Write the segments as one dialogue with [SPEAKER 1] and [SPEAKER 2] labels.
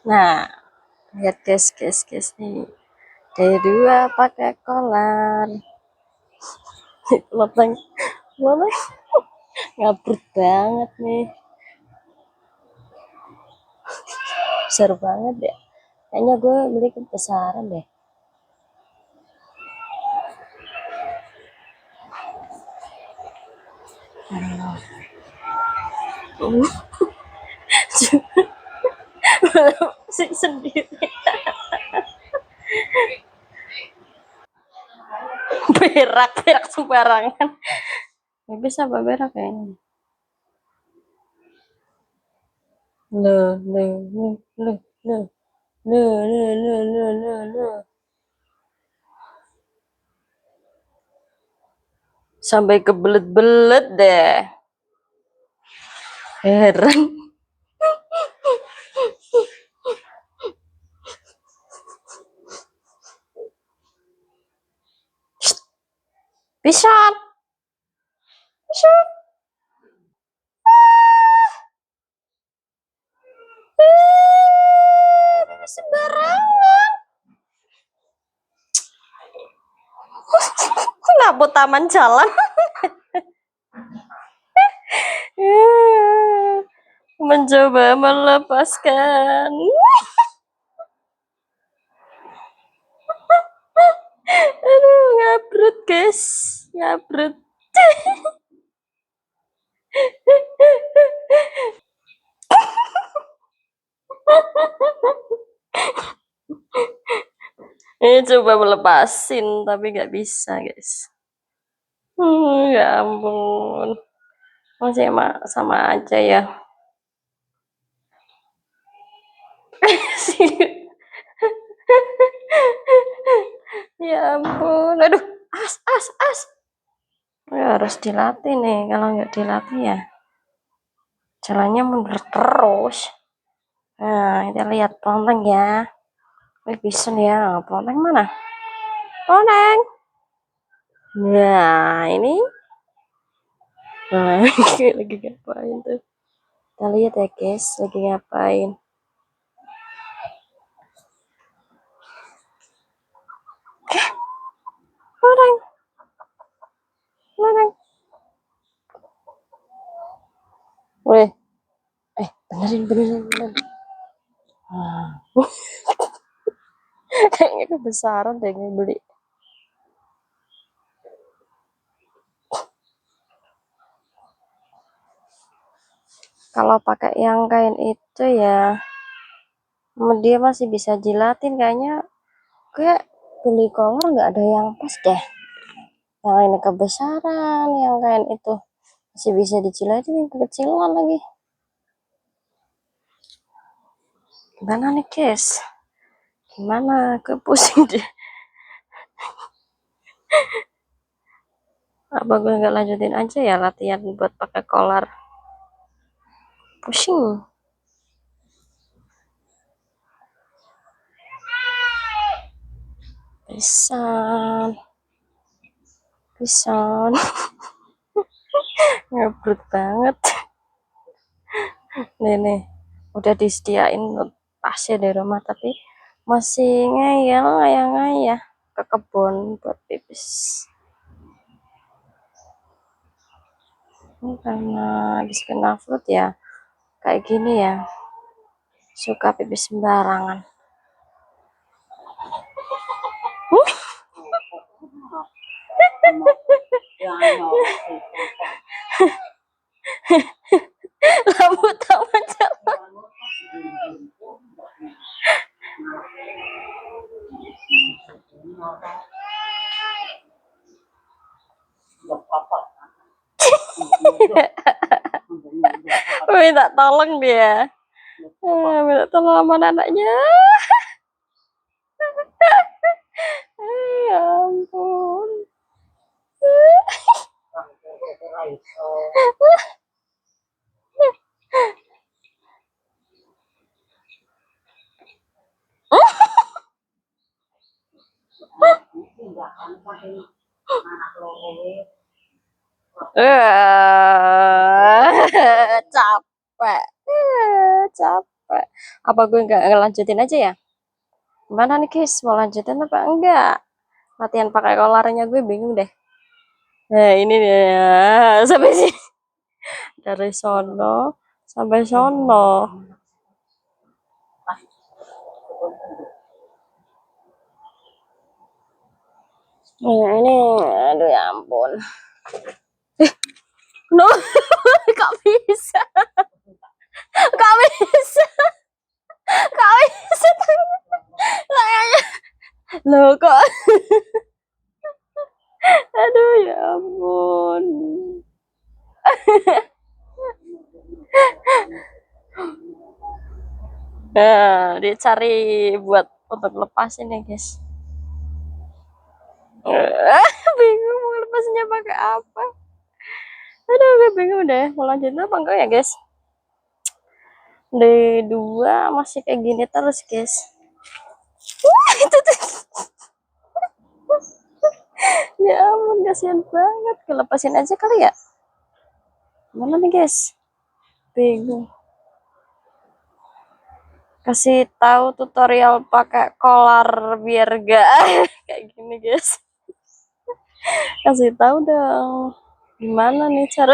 [SPEAKER 1] Nah, lihat guys nih. D2 pakai kolar. Loteng, loteng, ngabrut banget nih. Besar banget ya. Kayaknya gue beli kebesaran deh. Sendiri. Berak sembarangan. Gak bisa apa berak kayaknya. Loh, loh, loh, loh, loh, loh, loh, loh, loh, loh, loh. Sampai kebelet-belet deh. Heran. Pisan. Pisan. Sembarangan. Kenapa taman jalan? Mencoba melepaskan. Aduh, ngabrut guys, ngabrut. Ini coba melepasin tapi nggak bisa guys. Ya ampun, masih sama aja ya. Ya ampun, aduh, as. Ya, harus dilatih nih, kalau nggak dilatih ya jalannya mundur terus. Nah, kita lihat ponteng ya. Bisa ya, ponteng mana? Ponteng. Nah, ini. Nah, lagi ngapain tuh? Kita lihat ya guys, lagi ngapain. Ponteng. Ponteng. Weh, benerin. Nah. Kayaknya kebesaran deh beli. Kalau pakai yang kain itu ya, dia masih bisa jilatin kayaknya. Kayak beli kolor nggak ada yang pas deh. Yang ini kebesaran, yang kain itu masih bisa dijilatin, yang kekecilan lagi. Gimana nih guys? Gimana? Gue pusing deh. Apa gue nggak lanjutin aja ya latihan buat pakai kolar? Pusing. Pisan. Ngebrut banget. Nih, udah disediain pasnya di rumah tapi masih ngayal ke kebun buat pipis. Ini karena habis kena flu ya kayak gini ya, suka pipis sembarangan. Rambut taman jalan. Minta tolong dia. Minta tolong sama anaknya. Ya ampun. Capek. Capek. Apa gue nggak ngelanjutin aja ya? Gimana nih guys, mau lanjutin apa enggak? Latihan pakai kolarnya gue bingung deh. Nah ini dia, sampai sini. Dari sono sampai sono. Nah ini, aduh ya ampun. No, kok bisa? Kok bisa? Kok bisa? Kayaknya. Loh kok? Aduh ya ampun. Nah, dicari buat untuk lepasin ya guys. Bingung mau lepasnya pakai apa. Aduh, gue bingung deh. Mau lanjut apa enggak ya guys? D2 masih kayak gini terus guys. Wah, itu tuh. Ya ampun, kasihan banget. Kelepasin aja kali ya. Mana nih guys? Bingung. Kasih tahu tutorial pakai kolar biar gak kayak gini guys. Kasih tahu dong. Gimana nih cara?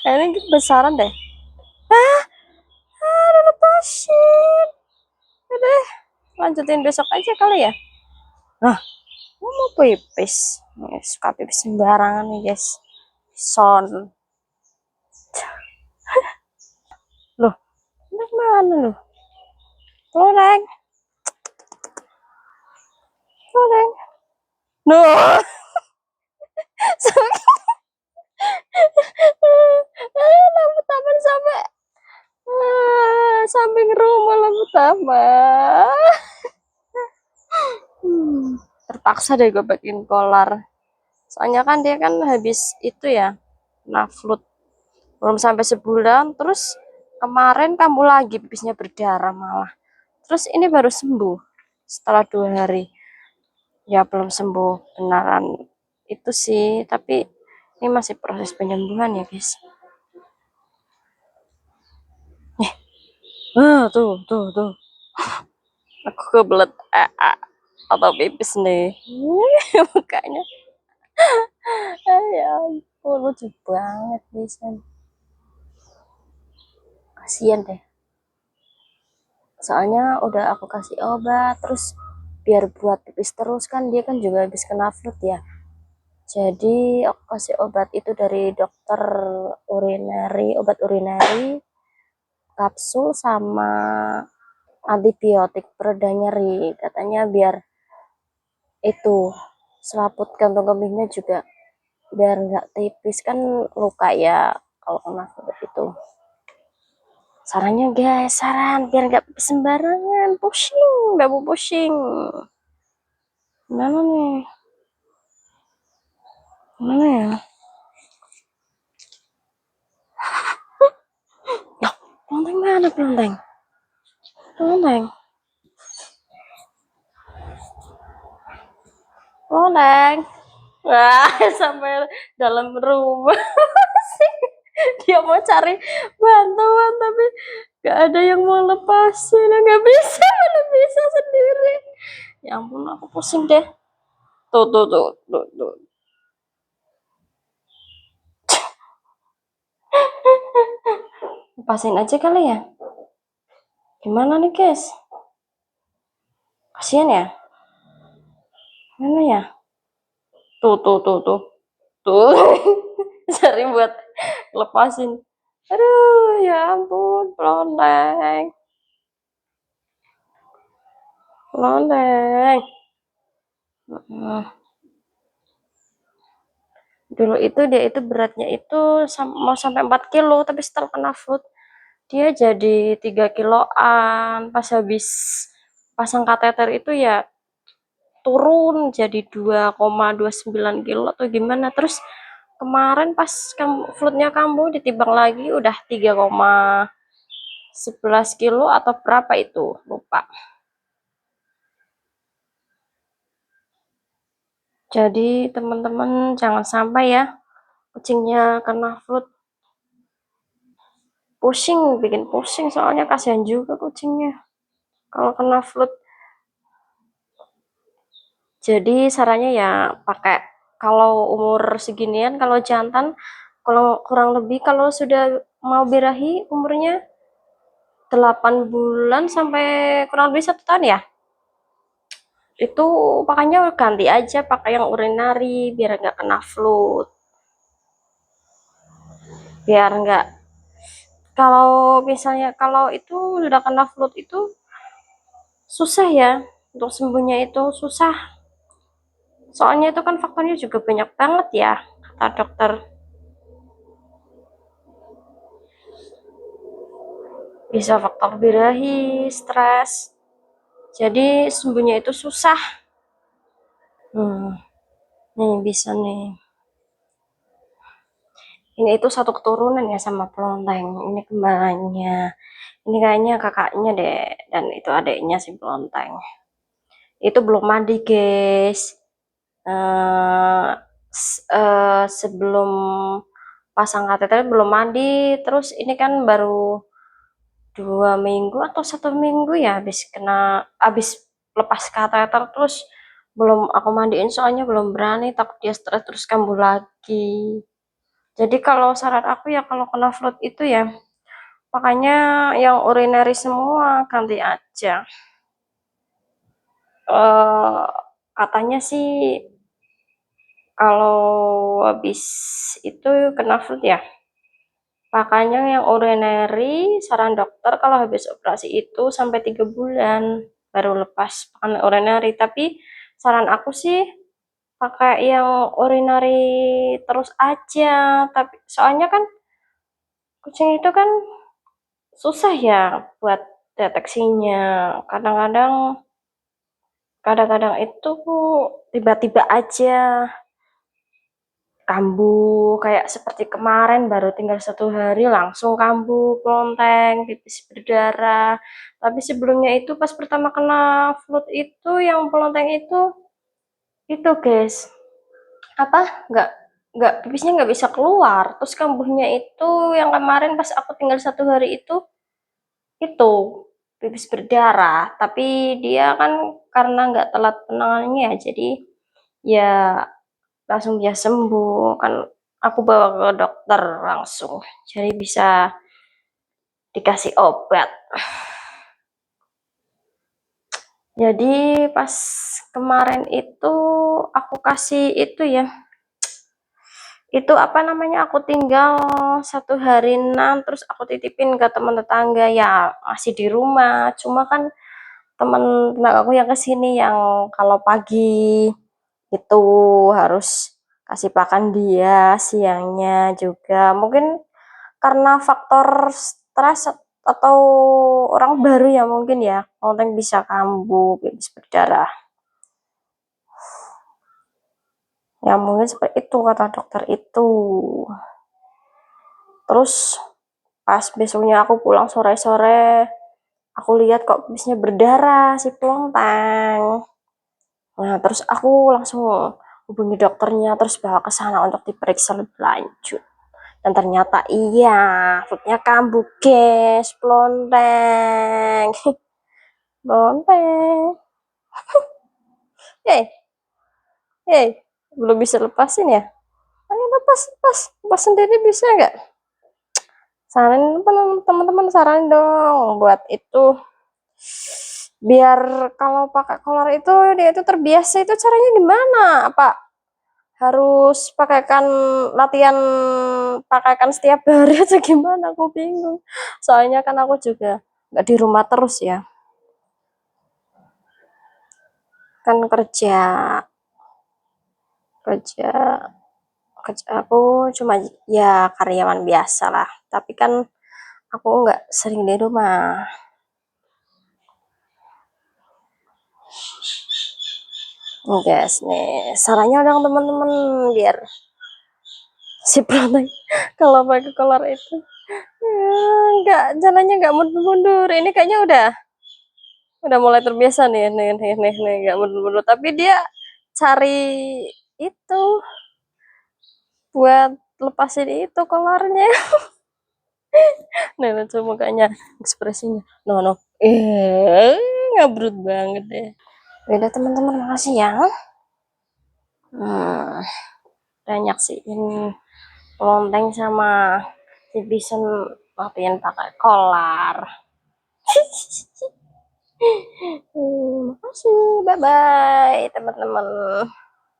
[SPEAKER 1] Ini besaran deh. Udah lepasin. Udah, lanjutin besok aja kali ya. Nah, mau pipis. Suka pipis sembarangan nih guys. Son. Loh, ini mana loh? Goreng. Goreng. No. Lampu taman sampai samping rumah lampu taman. Terpaksa deh gue bikin kolar. Soalnya kan dia kan habis itu ya, naflut. Belum sampai sebulan, terus kemarin kambuh lagi pipisnya berdarah malah. Terus ini baru sembuh setelah 2 hari. Ya belum sembuh beneran itu sih, tapi ini masih proses penyembuhan ya guys. Tuh. Aku kebelet atau pipis nih. Mukanya. Ya ampun, lucu banget bisa. Kasian deh. Soalnya udah aku kasih obat, terus biar buat pipis terus kan dia kan juga habis kena flu ya. Jadi aku kasih obat itu dari dokter urinary, obat urinary, kapsul sama antibiotik pereda nyeri. Katanya biar itu selaput kantung kemihnya juga biar nggak tipis kan luka ya kalau kena flu itu. Sarannya guys, saran biar nggak sembarangan pusing, nggak mau pusing. Mana nih? Mana ya? Ya, kelenteng mana kelenteng? Kelenteng. Kelenteng. Wah, sampai dalam rumah. Dia mau cari bantuan tapi gak ada yang mau lepasin. Nggak bisa, mana bisa sendiri. Ya ampun, aku pusing deh. Tuh. Lepasin aja kali ya. Gimana nih guys? Kasian ya. Mana ya? Tuh. Tuh. Cari buat lepasin. Aduh, ya ampun, peloneng. Peloneng. Dulu itu dia itu beratnya itu mau sampai 4 kilo, tapi setelah kena food dia jadi 3 kiloan. Pas habis pasang kateter itu ya turun jadi 2,29 kilo atau gimana. Terus kemarin pas floodnya kambuh ditimbang lagi udah 3,11 kilo atau berapa itu lupa. Jadi teman-teman jangan sampai ya kucingnya kena flood. pusing, bikin pusing, soalnya kasihan juga kucingnya kalau kena flu. Jadi sarannya ya pakai, kalau umur seginian, kalau jantan, kalau kurang lebih, kalau sudah mau birahi umurnya 8 bulan sampai kurang lebih 1 tahun ya, itu makanya ganti aja pakai yang urinari biar nggak kena flu, biar nggak, kalau misalnya kalau itu sudah kena flu itu susah ya, untuk sembuhnya itu susah, soalnya itu kan faktornya juga banyak banget ya, kata dokter. Bisa faktor birahi, stres, jadi sembuhnya itu susah. Nih bisa nih, ini itu satu keturunan ya sama Pelonteng, ini kembarannya, ini kayaknya kakaknya deh, dan itu adiknya si Pelonteng. Itu belum mandi guys, eh sebelum pasang kateter belum mandi, terus ini kan baru 2 minggu atau 1 minggu ya habis lepas kateter, terus belum aku mandiin soalnya belum berani, takut dia stres terus kambuh lagi. Jadi kalau saran aku ya kalau kena flu itu ya makanya yang urinary semua ganti aja. eh Katanya sih kalau habis itu kena flu ya, makanya yang urinary saran dokter kalau habis operasi itu sampai 3 bulan baru lepas pakai urinary. Tapi saran aku sih pakai yang urinary terus aja. Tapi soalnya kan kucing itu kan susah ya buat deteksinya. Kadang-kadang kadang-kadang itu tiba-tiba aja kambuh, kayak seperti kemarin baru tinggal 1 hari langsung kambuh, Pelonteng, pipis berdarah. Tapi sebelumnya itu pas pertama kena flu itu yang Pelonteng itu guys, apa, nggak pipisnya nggak bisa keluar, terus kambuhnya itu yang kemarin pas aku tinggal 1 hari itu pipis berdarah. Tapi dia kan karena nggak telat penanganannya, jadi ya langsung bisa sembuh kan, aku bawa ke dokter langsung, jadi bisa dikasih obat. Jadi pas kemarin itu aku kasih itu ya, itu apa namanya, aku tinggal 1 hari terus aku titipin ke teman tetangga ya, masih di rumah, cuma kan teman tetangga aku yang kesini yang kalau pagi itu harus kasih pakan dia, siangnya juga mungkin karena faktor stres atau orang baru ya, mungkin ya Kelenteng bisa kambuh, bisa berdarah ya, mungkin seperti itu kata dokter itu. Terus pas besoknya aku pulang sore-sore, aku lihat kok bisnya berdarah si Pelonteng. Nah terus aku langsung hubungi dokternya, terus bawa ke sana untuk diperiksa lebih lanjut. Dan ternyata iya, foodnya kambuh guys, Pelonteng. Pelonteng. Hei, hei, belum bisa lepasin ya? Ayo lepas, lepas, lepas sendiri bisa nggak? Saranin teman-teman, saranin dong buat itu, biar kalau pakai kolor itu dia itu terbiasa. Itu caranya gimana? Apa harus pakaikan, latihan pakaikan setiap hari atau gimana? Aku bingung. Soalnya kan aku juga nggak di rumah terus ya, kan kerja kerja kerja aku cuma ya karyawan biasa lah. Tapi kan aku nggak sering di rumah. Nih guys, nih sarannya dong teman-teman, biar si Pranay kalau pakai kolor itu ya, nggak, jalannya nggak mundur-mundur. Ini kayaknya udah mulai terbiasa nih nggak mundur-mundur, tapi dia cari itu buat lepasin itu kolornya. Nah, lucu mukanya, ekspresinya. No, no. Ngabrut banget deh. Beda teman-teman, makasih ya. Udah nyaksiin lonteng sama si Bison latihan pakai kolar. Makasih, bye-bye teman-teman.